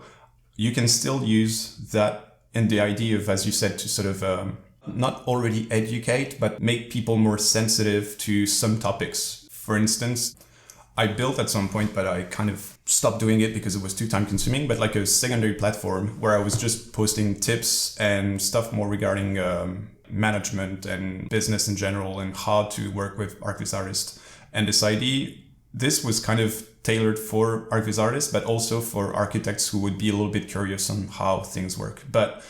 [SPEAKER 2] you can still use that in the idea of, as you said, to sort of not already educate, but make people more sensitive to some topics. For instance, I built at some point, but I kind of stopped doing it because it was too time consuming, but like a secondary platform where I was just posting tips and stuff more regarding management and business in general and how to work with Archviz artists. And this idea this was kind of tailored for Archviz artists, but also for architects who would be a little bit curious on how things work. But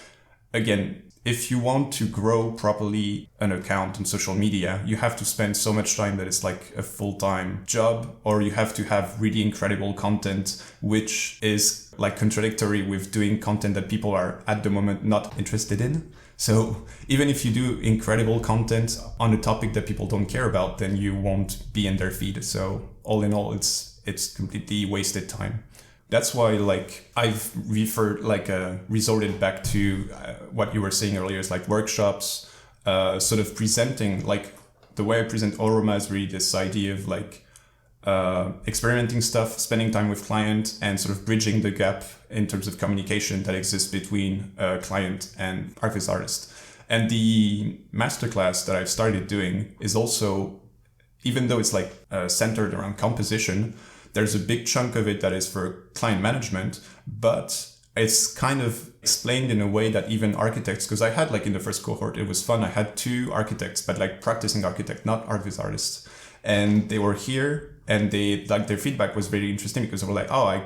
[SPEAKER 2] again, if you want to grow properly an account on social media, you have to spend so much time that it's like a full-time job, or you have to have really incredible content, which is like contradictory with doing content that people are at the moment not interested in. So even if you do incredible content on a topic that people don't care about, then you won't be in their feed. So all in all, it's completely wasted time. That's why like I've resorted back to what you were saying earlier, is like workshops, sort of presenting, like the way I present Oroma is really this idea of like experimenting stuff, spending time with client, and sort of bridging the gap in terms of communication that exists between client and Archviz artist. And the masterclass that I've started doing is also, even though it's like centered around composition, there's a big chunk of it that is for client management, but it's kind of explained in a way that even architects, because I had like in the first cohort, it was fun. I had 2 architects, but like practicing architect, not Archviz artists. And they were here, and they like their feedback was very interesting, because they were like, oh, I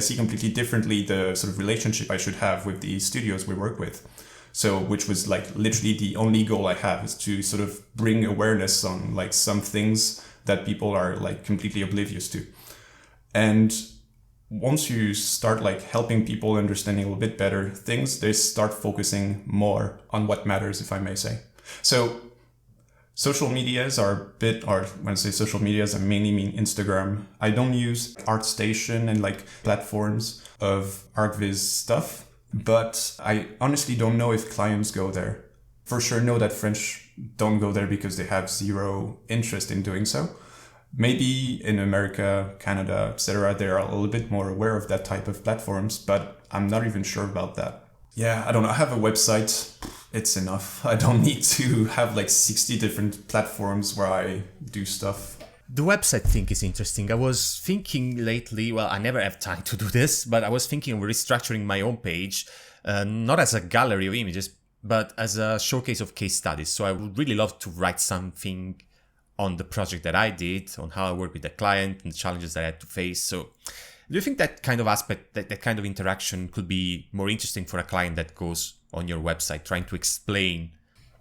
[SPEAKER 2] see completely differently the sort of relationship I should have with the studios we work with. So, which was like literally the only goal I have, is to sort of bring awareness on like some things that people are like completely oblivious to. And once you start like helping people understanding a little bit better things, they start focusing more on what matters, if I may say. So social medias are a bit, or when I say social medias, I mainly mean Instagram. I don't use ArtStation and like platforms of Archviz stuff, but I honestly don't know if clients go there. For sure know that French don't go there because they have zero interest in doing so. Maybe in America, Canada, etc., they are a little bit more aware of that type of platforms, but I'm not even sure about that. Yeah, I don't know. I have a website. It's enough. I don't need to have like 60 different platforms where I do stuff.
[SPEAKER 1] The website thing is interesting. I was thinking lately, well, I never have time to do this, but I was thinking of restructuring my own page, not as a gallery of images, but as a showcase of case studies. So I would really love to write something on the project that I did, on how I work with the client and the challenges that I had to face. So do you think that kind of aspect, that kind of interaction could be more interesting for a client that goes on your website, trying to explain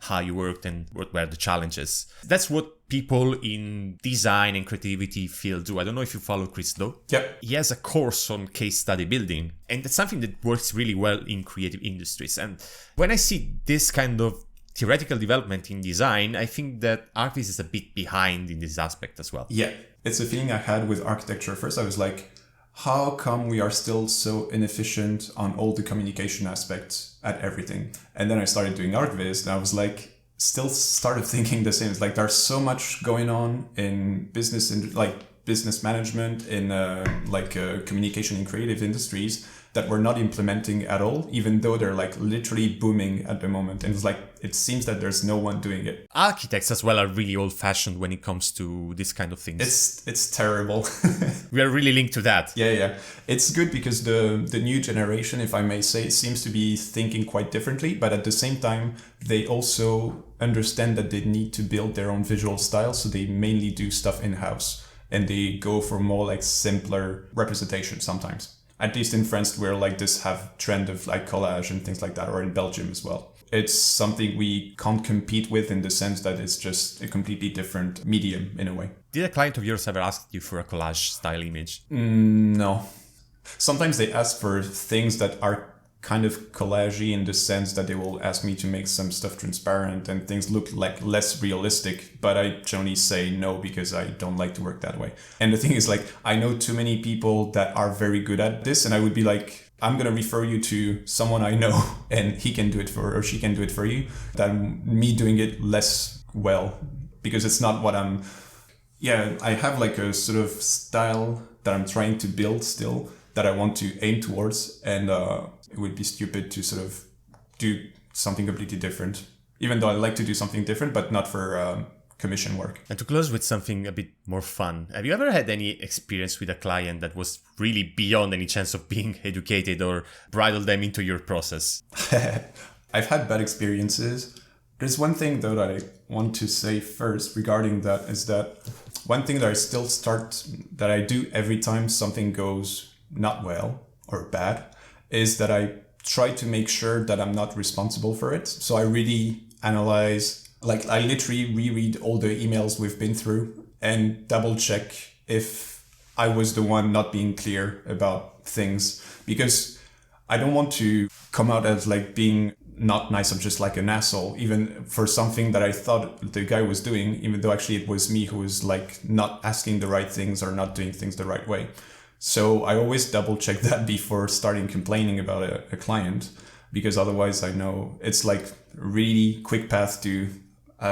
[SPEAKER 1] how you worked and what were the challenges? That's what people in design and creativity field do. I don't know if you follow Chris though.
[SPEAKER 2] Yep.
[SPEAKER 1] He has a course on case study building, and that's something that works really well in creative industries. And when I see this kind of theoretical development in design, I think that Archviz is a bit behind in this aspect as well.
[SPEAKER 2] Yeah, it's a feeling I had with architecture. First, I was like, how come we are still so inefficient on all the communication aspects at everything? And then I started doing Archviz, and I was like, still started thinking the same. It's like there's so much going on in business, in like business management, in communication in creative industries that we're not implementing at all, even though they're like literally booming at the moment. And it's like, it seems that there's no one doing it.
[SPEAKER 1] Architects as well are really old-fashioned when it comes to this kind of things.
[SPEAKER 2] It's terrible.
[SPEAKER 1] We are really linked to that.
[SPEAKER 2] Yeah. It's good because the new generation, if I may say, seems to be thinking quite differently, but at the same time, they also understand that they need to build their own visual style, so they mainly do stuff in-house, and they go for more like simpler representation sometimes. At least in France, we're like this have trend of like collage and things like that, or in Belgium as well. It's something we can't compete with in the sense that it's just a completely different medium in a way.
[SPEAKER 1] Did a client of yours ever ask you for a collage style image?
[SPEAKER 2] No. Sometimes they ask for things that are kind of collagey in the sense that they will ask me to make some stuff transparent and things look like less realistic, but I generally say no because I don't like to work that way. And the thing is, like, I know too many people that are very good at this, and I would be like, I'm going to refer you to someone I know and he can do it or she can do it for you, than me doing it less well, because it's not what I have like a sort of style that I'm trying to build still, that I want to aim towards, and it would be stupid to sort of do something completely different, even though I like to do something different, but not for commission work.
[SPEAKER 1] And to close with something a bit more fun, have you ever had any experience with a client that was really beyond any chance of being educated, or bridle them into your process?
[SPEAKER 2] I've had bad experiences. There's one thing though that I want to say first regarding that is that one thing that I do every time something goes not well or bad is that I try to make sure that I'm not responsible for it. So I really analyze, like I literally reread all the emails we've been through and double check if I was the one not being clear about things, because I don't want to come out as like being not nice or just like an asshole, even for something that I thought the guy was doing, even though actually it was me who was like not asking the right things or not doing things the right way. So I always double check that before starting complaining about a client, because otherwise I know it's like a really quick path to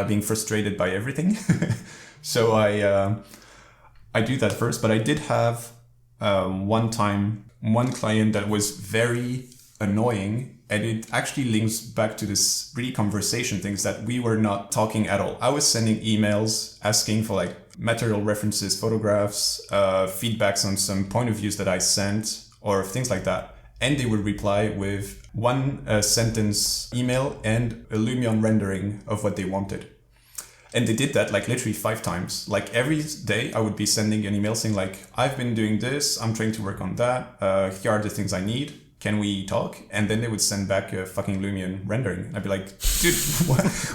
[SPEAKER 2] being frustrated by everything. So I do that first, but I did have one client that was very annoying, and it actually links back to this really conversation things that we were not talking at all. I was sending emails asking for like material references, photographs, feedbacks on some point of views that I sent or things like that. And they would reply with one sentence email and a Lumion rendering of what they wanted. And they did that like literally 5 times. Like every day I would be sending an email saying like, I've been doing this, I'm trying to work on that. Here are the things I need. Can we talk? And then they would send back a fucking Lumion rendering. I'd be like, dude,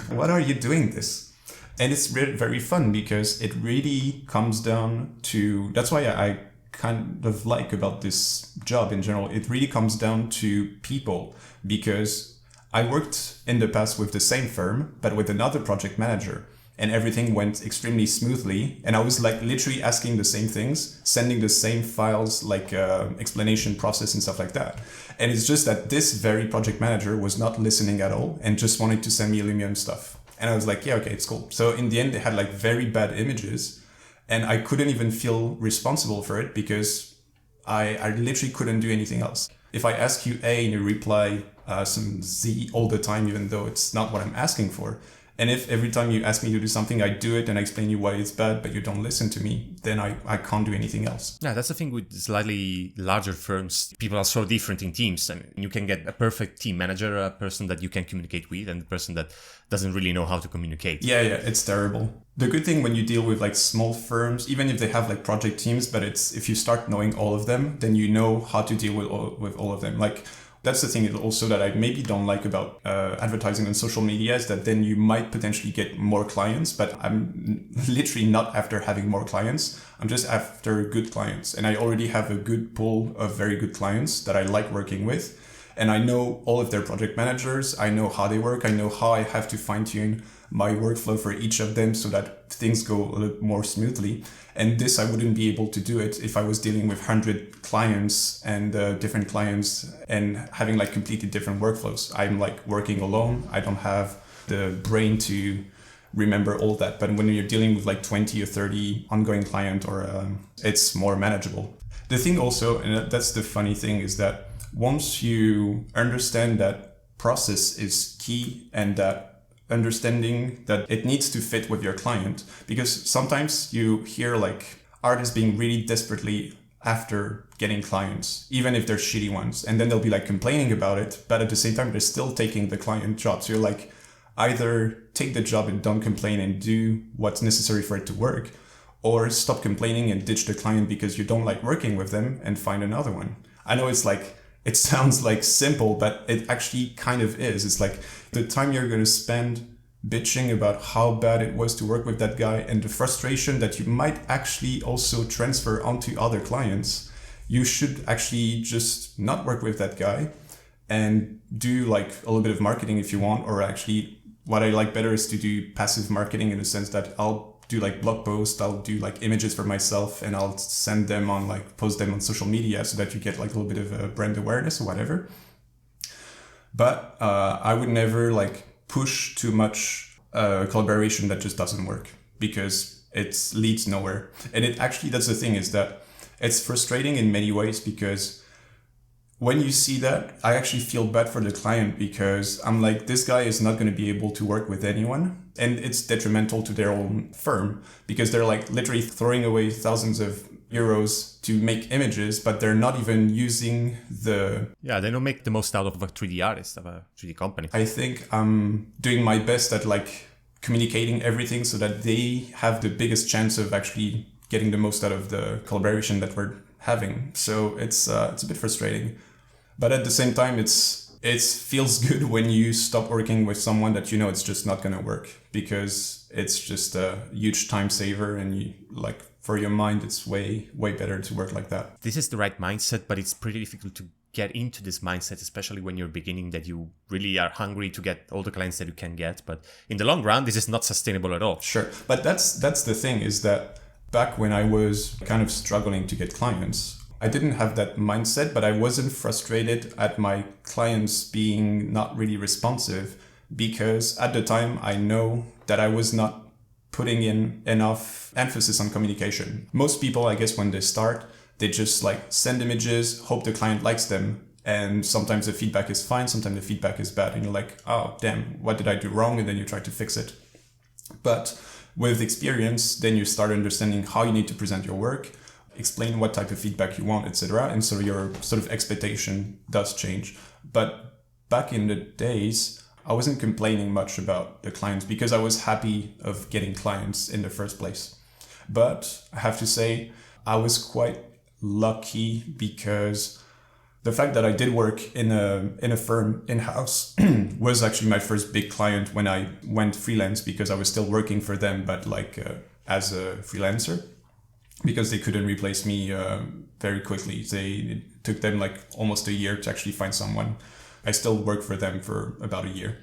[SPEAKER 2] what are you doing this? And it's very fun because it really comes down to, that's why I kind of like about this job in general. It really comes down to people, because I worked in the past with the same firm, but with another project manager. And everything went extremely smoothly. And I was like literally asking the same things, sending the same files, like explanation process and stuff like that. And it's just that this very project manager was not listening at all and just wanted to send me Lumion stuff. And I was like, yeah, okay, it's cool. So in the end, they had like very bad images and I couldn't even feel responsible for it because I literally couldn't do anything else. If I ask you A and you reply some Z all the time, even though it's not what I'm asking for, and if every time you ask me to do something, I do it and I explain you why it's bad, but you don't listen to me, then I can't do anything else.
[SPEAKER 1] Yeah, that's the thing with slightly larger firms. People are so different in teams. I mean, you can get a perfect team manager, a person that you can communicate with, and the person that doesn't really know how to communicate.
[SPEAKER 2] Yeah, it's terrible. The good thing when you deal with like small firms, even if they have like project teams, but it's if you start knowing all of them, then you know how to deal with all of them. Like, that's the thing also that I maybe don't like about advertising on social media, is that then you might potentially get more clients, but I'm literally not after having more clients. I'm just after good clients. And I already have a good pool of very good clients that I like working with. And I know all of their project managers. I know how they work. I know how I have to fine tune my workflow for each of them so that things go a little more smoothly. And this, I wouldn't be able to do it if I was dealing with 100 clients and different clients and having like completely different workflows. I'm like working alone. I don't have the brain to remember all that. But when you're dealing with like 20 or 30 ongoing client, or it's more manageable. The thing also, and that's the funny thing, is that once you understand that process is key and that understanding that it needs to fit with your client, because sometimes you hear like artists being really desperately after getting clients, even if they're shitty ones, and then they'll be like complaining about it, but at the same time they're still taking the client job. So you're like, either take the job and don't complain and do what's necessary for it to work, or stop complaining and ditch the client because you don't like working with them and find another one. I know it's like, it sounds like simple, but it actually kind of is. It's like the time you're going to spend bitching about how bad it was to work with that guy and the frustration that you might actually also transfer onto other clients, you should actually just not work with that guy and do like a little bit of marketing if you want. Or actually what I like better is to do passive marketing, in the sense that I'll do like blog posts, I'll do like images for myself and I'll send them on, like post them on social media so that you get like a little bit of a brand awareness or whatever. But I would never like push too much collaboration that just doesn't work, because it leads nowhere. And it actually, that's the thing, is that it's frustrating in many ways, because when you see that, I actually feel bad for the client, because I'm like, this guy is not going to be able to work with anyone. And it's detrimental to their own firm, because they're like literally throwing away thousands of euros to make images, but they're not even using the...
[SPEAKER 1] Yeah, they don't make the most out of a 3D artist, of a 3D company.
[SPEAKER 2] I think I'm doing my best at like communicating everything so that they have the biggest chance of actually getting the most out of the collaboration that we're having. So it's a bit frustrating, but at the same time, it feels good when you stop working with someone that you know it's just not going to work, because it's just a huge time saver, and you like, for your mind, it's way better to work like that.
[SPEAKER 1] This is the right mindset, but it's pretty difficult to get into this mindset, especially when you're beginning, that you really are hungry to get all the clients that you can get. But in the long run, this is not sustainable at all.
[SPEAKER 2] Sure. But that's the thing, is that back when I was kind of struggling to get clients, I didn't have that mindset, but I wasn't frustrated at my clients being not really responsive, because at the time I know that I was not putting in enough emphasis on communication. Most people, I guess, when they start, they just like send images, hope the client likes them. And sometimes the feedback is fine, sometimes the feedback is bad. And you're like, oh, damn, what did I do wrong? And then you try to fix it. But with experience, then you start understanding how you need to present your work, explain what type of feedback you want, etc. And so your sort of expectation does change. But back in the days, I wasn't complaining much about the clients because I was happy of getting clients in the first place. But I have to say, I was quite lucky, because the fact that I did work in a firm in-house was actually my first big client when I went freelance, because I was still working for them, but like as a freelancer, because they couldn't replace me very quickly. It took them like almost a year to actually find someone. I still worked for them for about a year.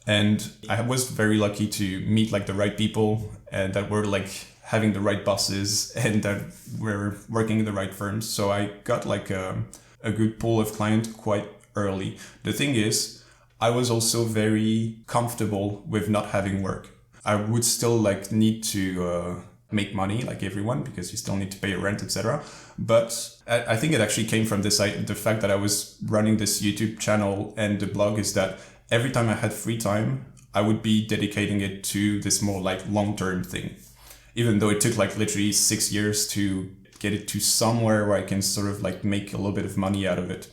[SPEAKER 2] And I was very lucky to meet like the right people, and that were like having the right bosses, and that were working in the right firms. So I got like a good pool of clients quite early. The thing is, I was also very comfortable with not having work. I would still like need to make money like everyone, because you still need to pay your rent, etc. But I think it actually came from the fact that I was running this YouTube channel and the blog, is that every time I had free time, I would be dedicating it to this more like long-term thing. Even though it took like literally 6 years to get it to somewhere where I can sort of like make a little bit of money out of it.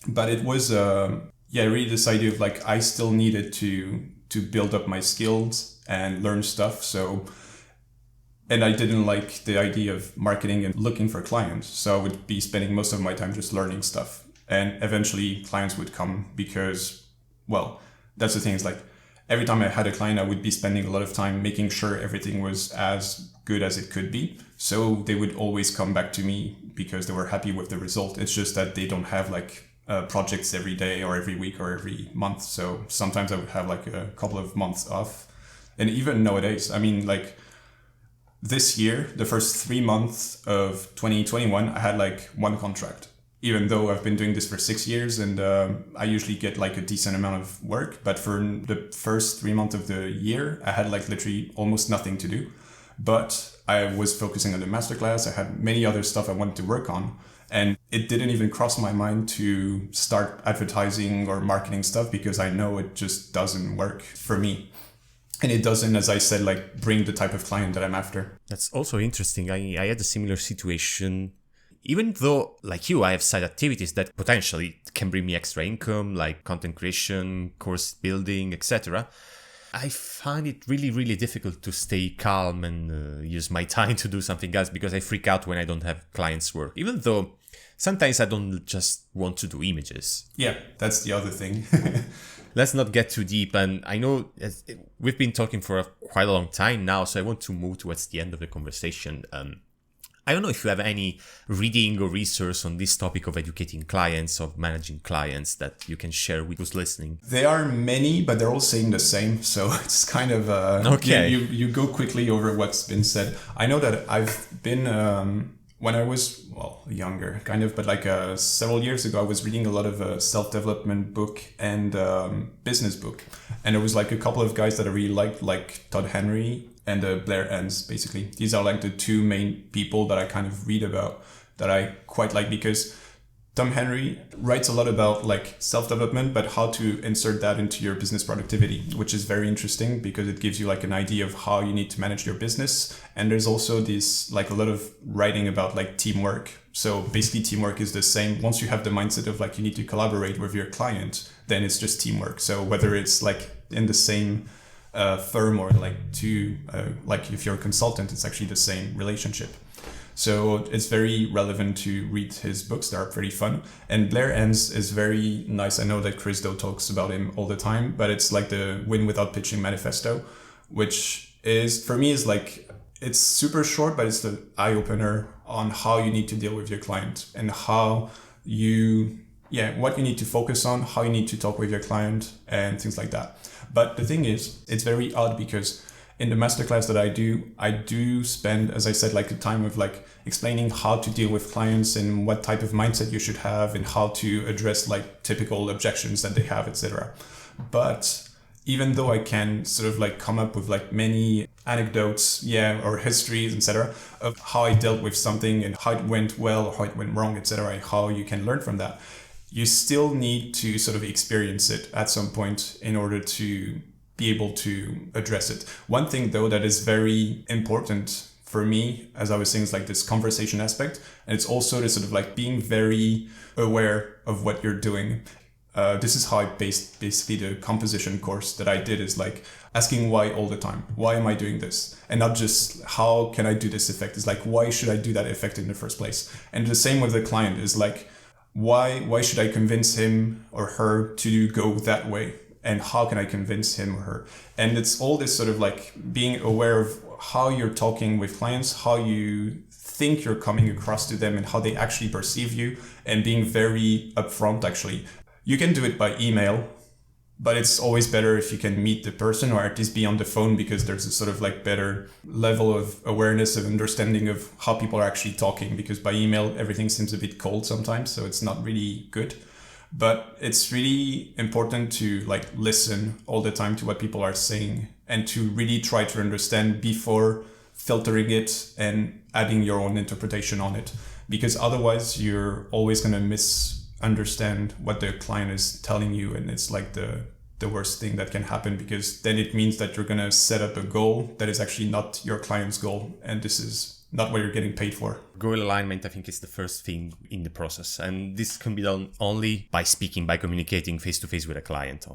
[SPEAKER 2] But it was, really this idea of like, I still needed to build up my skills and learn stuff. And I didn't like the idea of marketing and looking for clients. So I would be spending most of my time just learning stuff. And eventually clients would come, because, well, that's the thing, is like, every time I had a client, I would be spending a lot of time making sure everything was as good as it could be. So they would always come back to me because they were happy with the result. It's just that they don't have like projects every day or every week or every month. So sometimes I would have like a couple of months off. And even nowadays, I mean, like this year, the first 3 months of 2021, I had like one contract. Even though I've been doing this for 6 years, and I usually get like a decent amount of work. But for the first 3 months of the year, I had like literally almost nothing to do. But I was focusing on the masterclass. I had many other stuff I wanted to work on. And it didn't even cross my mind to start advertising or marketing stuff, because I know it just doesn't work for me. And it doesn't, as I said, like bring the type of client that I'm after.
[SPEAKER 1] That's also interesting. I had a similar situation. Even though, like you, I have side activities that potentially can bring me extra income, like content creation, course building, etc., I find it really, really difficult to stay calm and use my time to do something else, because I freak out when I don't have clients' work. Even though sometimes I don't just want to do images.
[SPEAKER 2] Yeah, that's the other thing.
[SPEAKER 1] Let's not get too deep. And I know we've been talking for quite a long time now, so I want to move towards the end of the conversation. I don't know if you have any reading or research on this topic of educating clients, of managing clients, that you can share with who's listening.
[SPEAKER 2] There are many, but they're all saying the same. So it's kind of,
[SPEAKER 1] okay.
[SPEAKER 2] You go quickly over what's been said. I know that I've been, when I was, younger, kind of, but like several years ago, I was reading a lot of self-development book and business book. And there was like a couple of guys that I really liked, like Todd Henry and Blair Enns, basically. These are like the two main people that I kind of read about that I quite like, because Tom Henry writes a lot about like self-development, but how to insert that into your business productivity, which is very interesting because it gives you like an idea of how you need to manage your business. And there's also this like a lot of writing about like teamwork. So basically teamwork is the same. Once you have the mindset of like you need to collaborate with your client, then it's just teamwork. So whether it's like in the same firm or like like if you're a consultant, it's actually the same relationship. So it's very relevant to read his books. They are pretty fun. And Blair Enns is very nice. I know that Chris Do talks about him all the time, but it's like the Win Without Pitching manifesto, which is, for me, is like, it's super short, but it's the eye opener on how you need to deal with your client and how what you need to focus on, how you need to talk with your client and things like that. But the thing is, it's very odd because in the masterclass that I do spend, as I said, like a time of like explaining how to deal with clients and what type of mindset you should have and how to address like typical objections that they have, etc. But even though I can sort of like come up with like many anecdotes, or histories, etc., of how I dealt with something and how it went well or how it went wrong, etc., and how you can learn from that, you still need to sort of experience it at some point in order to be able to address it. One thing though that is very important for me, as I was saying, is like this conversation aspect. And it's also this sort of like being very aware of what you're doing. This is how I based basically the composition course that I did, is like asking why all the time. Why am I doing this? And not just how can I do this effect? It's like, why should I do that effect in the first place? And the same with the client is like, why should I convince him or her to go that way? And how can I convince him or her? And it's all this sort of like being aware of how you're talking with clients, how you think you're coming across to them and how they actually perceive you, and being very upfront actually. You can do it by email, but it's always better if you can meet the person or at least be on the phone, because there's a sort of like better level of awareness, of understanding of how people are actually talking, because by email, everything seems a bit cold sometimes. So it's not really good. But it's really important to like listen all the time to what people are saying and to really try to understand before filtering it and adding your own interpretation on it. Because otherwise you're always going to misunderstand what the client is telling you. And it's like the worst thing that can happen, because then it means that you're going to set up a goal that is actually not your client's goal. And this is not what you're getting paid for.
[SPEAKER 1] Goal alignment, I think, is the first thing in the process. And this can be done only by speaking, by communicating face-to-face with a client.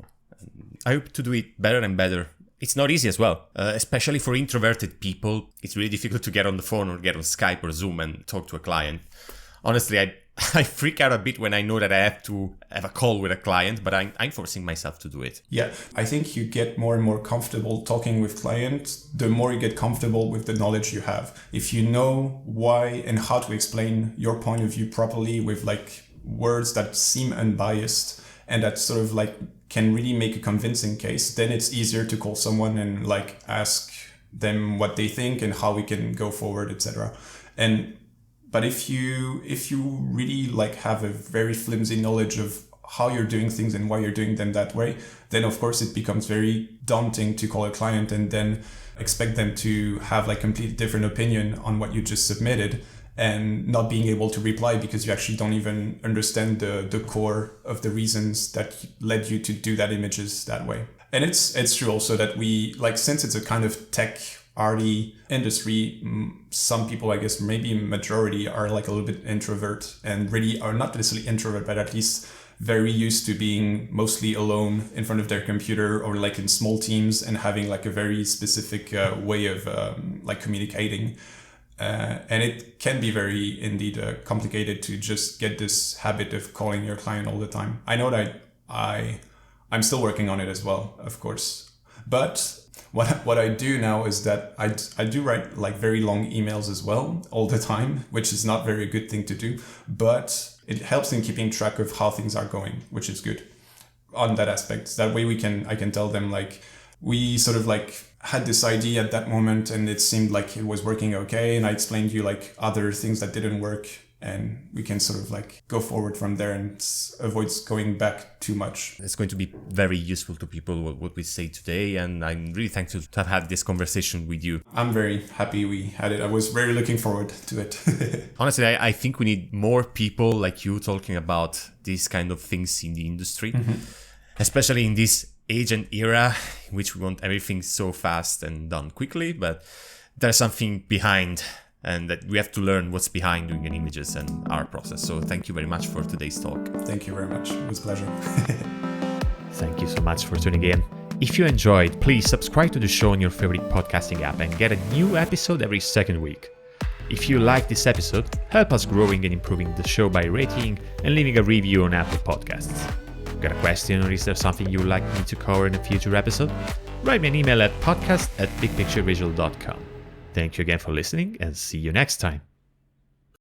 [SPEAKER 1] I hope to do it better and better. It's not easy as well, especially for introverted people. It's really difficult to get on the phone or get on Skype or Zoom and talk to a client. Honestly, I freak out a bit when I know that I have to have a call with a client, but I'm forcing myself to do it.
[SPEAKER 2] Yeah, I think you get more and more comfortable talking with clients, the more you get comfortable with the knowledge you have. If you know why and how to explain your point of view properly with like words that seem unbiased and that sort of like can really make a convincing case, then it's easier to call someone and like ask them what they think and how we can go forward, etc. But if you really like have a very flimsy knowledge of how you're doing things and why you're doing them that way, then of course it becomes very daunting to call a client and then expect them to have like completely different opinion on what you just submitted and not being able to reply because you actually don't even understand the core of the reasons that led you to do that images that way. And it's true also that we, like, since it's a kind of tech arty industry, some people, I guess maybe majority, are like a little bit introvert and really are not necessarily introvert, but at least very used to being mostly alone in front of their computer or like in small teams and having like a very specific way of like communicating. And it can be very indeed complicated to just get this habit of calling your client all the time. I know that I'm still working on it as well, of course. But what I do now is that I do write like very long emails as well all the time, which is not very good thing to do, but it helps in keeping track of how things are going, which is good on that aspect. That way I can tell them like, we sort of like had this idea at that moment and it seemed like it was working okay. And I explained to you like other things that didn't work and we can sort of like go forward from there and avoid going back too much.
[SPEAKER 1] It's going to be very useful to people what we say today, and I'm really thankful to have had this conversation with you.
[SPEAKER 2] I'm very happy we had it. I was very looking forward to it.
[SPEAKER 1] Honestly, I think we need more people like you talking about these kind of things in the industry, especially in this age and era in which we want everything so fast and done quickly, but there's something behind, and that we have to learn what's behind doing an images and our process. So thank you very much for today's talk.
[SPEAKER 2] Thank you very much. It was a pleasure.
[SPEAKER 1] Thank you so much for tuning in. If you enjoyed, please subscribe to the show on your favorite podcasting app and get a new episode every second week. If you like this episode, help us growing and improving the show by rating and leaving a review on Apple Podcasts. Got a question, or is there something you would like me to cover in a future episode? Write me an email at podcast@bigpicturevisual.com. Thank you again for listening, and see you next time.